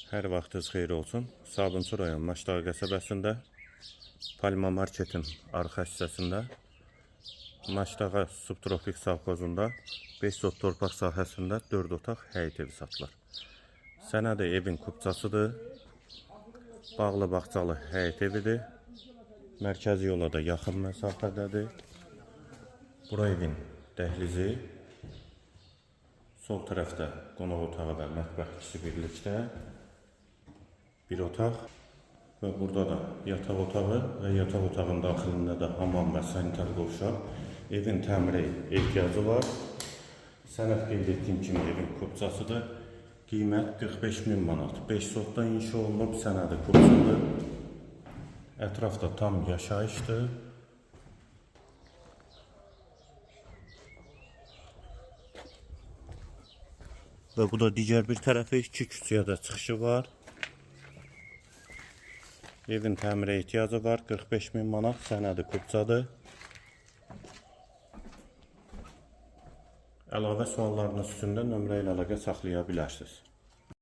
Hər vaxtınız xeyir olsun. Sabunçu rayon Maşdağı qəsəbəsində Palma Marketin arxa hissəsində Maşdağı subtropik savxozunda 5 sot torpaq sahəsində 4 otaq həyət evi satılır. Sənədi evin kupçasıdır. Bağlı bağçalı həyət evidir. Mərkəzi yola da yaxın məsafədədir. Bura evin dəhlizi. Sol tərəfdə qonaq otağı və mətbəx ikisi birlikdə. Bir otaq və burada da yataq otağı və yataq otağının daxilində də hamam və sanitar qovşaq. Evin təmiri ehtiyacı var. Sənəd qeyd etdiyim kimi evin kupçasıdır. Qiymət 45.000 manat. 5 sotda inşa olunub, sənədi kupçadır. Ətrafda tam yaşayışdır. Və bu da digər bir tərəfi, 2 küçüyə də çıxışı var. Evin təmirə ehtiyacı var. 45.000 manat, sənədi kupçadır. Əlavə suallarınız üstündə nömrə ilə əlaqə saxlaya bilərsiniz.